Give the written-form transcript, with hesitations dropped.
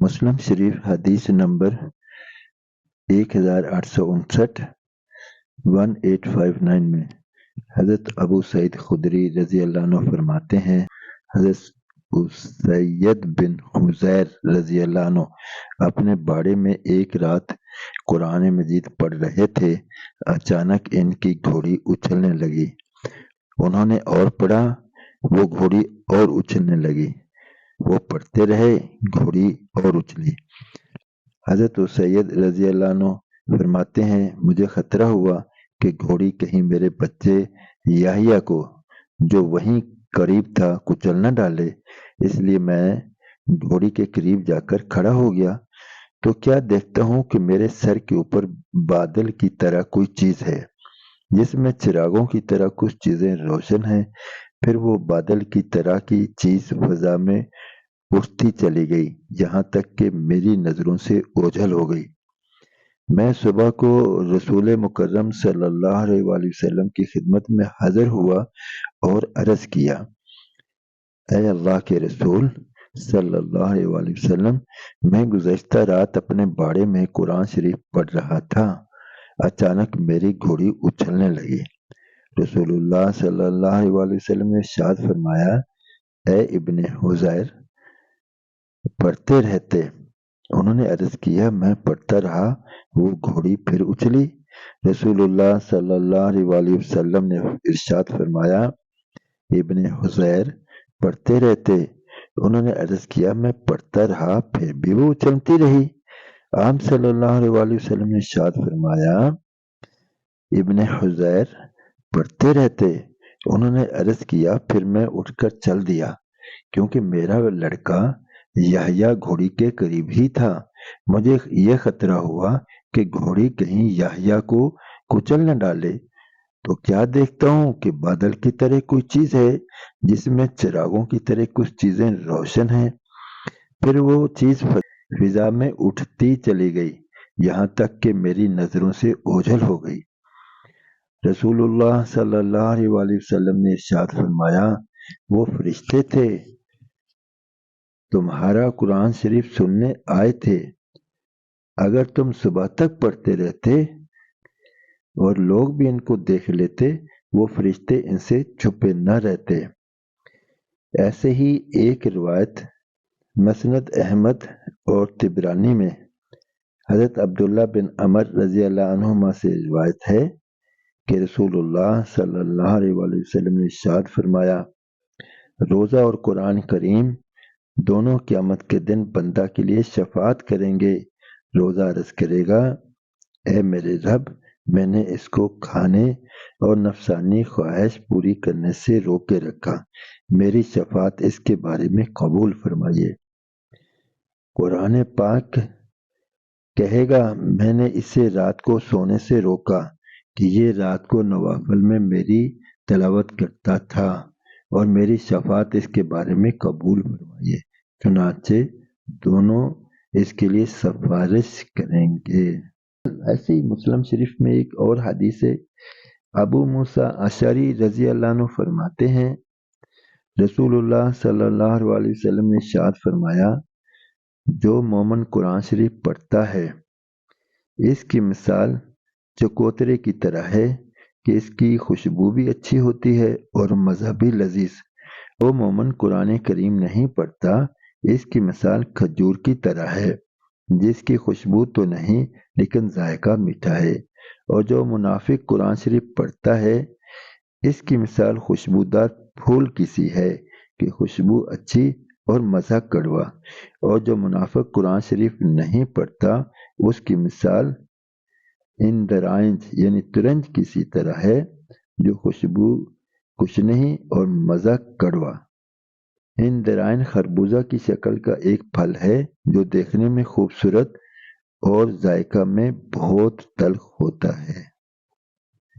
مسلم شریف حدیث نمبر 1859 1859 میں حضرت ابو سعید خدری رضی اللہ عنہ فرماتے ہیں، حضرت اسید بن حضیر رضی اللہ عنہ اپنے باڑے میں ایک رات قرآن مجید پڑھ رہے تھے، اچانک ان کی گھوڑی اچھلنے لگی۔ انہوں نے اور پڑھا، وہ گھوڑی اور اچھلنے لگی۔ وہ پڑھتے رہے، گھوڑی اور اچھلی۔ حضرت سید رضی اللہ عنہ فرماتے ہیں، مجھے خطرہ ہوا کہ گھوڑی کہیں میرے بچے یحییٰ کو، جو وہیں قریب تھا، کچل نہ ڈالے، اس لیے میں گھوڑی کے قریب جا کر کھڑا ہو گیا تو کیا دیکھتا ہوں کہ میرے سر کے اوپر بادل کی طرح کوئی چیز ہے، جس میں چراغوں کی طرح کچھ چیزیں روشن ہیں۔ پھر وہ بادل کی طرح کی چیز فضا میں اٹھتی چلی گئی، یہاں تک کہ میری نظروں سے اوجھل ہو گئی۔ میں صبح کو رسول مکرم صلی اللہ علیہ وآلہ وسلم کی خدمت میں حاضر ہوا اور عرض کیا، اے اللہ کے رسول صلی اللہ علیہ وآلہ وسلم، میں گزشتہ رات اپنے باڑے میں قرآن شریف پڑھ رہا تھا، اچانک میری گھوڑی اچھلنے لگی۔ رسول اللہ صلی اللہ علیہ وآلہ وسلم نے ارشاد فرمایا، اے ابن حذیر، پڑھتے رہتے۔ انہوں نے عرض کیا، میں پڑھتا رہا، وہ گھوڑی پھر اچھلی۔ رسول اللہ صلی اللہ علیہ وآلہ وسلم نے ارشاد فرمایا، ابن حذیر، پڑھتے رہتے۔ انہوں نے عرض کیا، میں پڑھتا رہا، پھر بھی وہ اچھلتی رہی۔ آپ صلی اللہ علیہ وآلہ وسلم نے ارشاد فرمایا، ابن حذیر، پڑھتے رہتے۔ انہوں نے عرض کیا، پھر میں اٹھ کر چل دیا، کیونکہ میرا لڑکا یحییٰ گھوڑی کے قریب ہی تھا۔ مجھے یہ خطرہ ہوا کہ گھوڑی کہیں یحییٰ کو کچل نہ ڈالے تو کیا دیکھتا ہوں کہ بادل کی طرح کوئی چیز ہے، جس میں چراغوں کی طرح کچھ چیزیں روشن ہیں۔ پھر وہ چیز فضا میں اٹھتی چلی گئی، یہاں تک کہ میری نظروں سے اوجھل ہو گئی۔ رسول اللہ صلی اللہ علیہ وآلہ وسلم نے ارشاد فرمایا، وہ فرشتے تھے، تمہارا قرآن شریف سننے آئے تھے۔ اگر تم صبح تک پڑھتے رہتے اور لوگ بھی ان کو دیکھ لیتے، وہ فرشتے ان سے چھپے نہ رہتے۔ ایسے ہی ایک روایت مسند احمد اور طبرانی میں حضرت عبداللہ بن عمر رضی اللہ عنہما سے روایت ہے کہ رسول اللہ صلی اللہ علیہ وآلہ وسلم نے ارشاد فرمایا، روزہ اور قرآن کریم دونوں قیامت کے دن بندہ کے لیے شفاعت کریں گے۔ روزہ عرض کرے گا، اے میرے رب، میں نے اس کو کھانے اور نفسانی خواہش پوری کرنے سے روک کے رکھا، میری شفاعت اس کے بارے میں قبول فرمائیے۔ قرآن پاک کہے گا، میں نے اسے رات کو سونے سے روکا کہ یہ رات کو نوافل میں میری تلاوت کرتا تھا، اور میری شفاعت اس کے بارے میں قبول فرمائیے۔ چنانچہ دونوں اس کے لیے سفارش کریں گے۔ ایسے ہی مسلم شریف میں ایک اور حدیث ہے، ابو موسیٰ اشعری رضی اللہ عنہ فرماتے ہیں، رسول اللہ صلی اللہ علیہ وسلم نے ارشاد فرمایا، جو مومن قرآن شریف پڑھتا ہے، اس کی مثال چکوترے کی طرح ہے کہ اس کی خوشبو بھی اچھی ہوتی ہے اور مزہ بھی لذیذ۔ وہ مومن قرآن کریم نہیں پڑھتا، اس کی مثال کھجور کی طرح ہے، جس کی خوشبو تو نہیں لیکن ذائقہ میٹھا ہے۔ اور جو منافق قرآن شریف پڑھتا ہے، اس کی مثال خوشبودار پھول کی سی ہے کہ خوشبو اچھی اور مزہ کڑوا۔ اور جو منافق قرآن شریف نہیں پڑھتا، اس کی مثال اندرائنج یعنی ترنج کی سی طرح ہے، جو خوشبو کچھ نہیں اور مزہ کڑوا۔ اندرائن خربوزہ کی شکل کا ایک پھل ہے جو دیکھنے میں خوبصورت اور ذائقہ میں بہت تلخ ہوتا ہے۔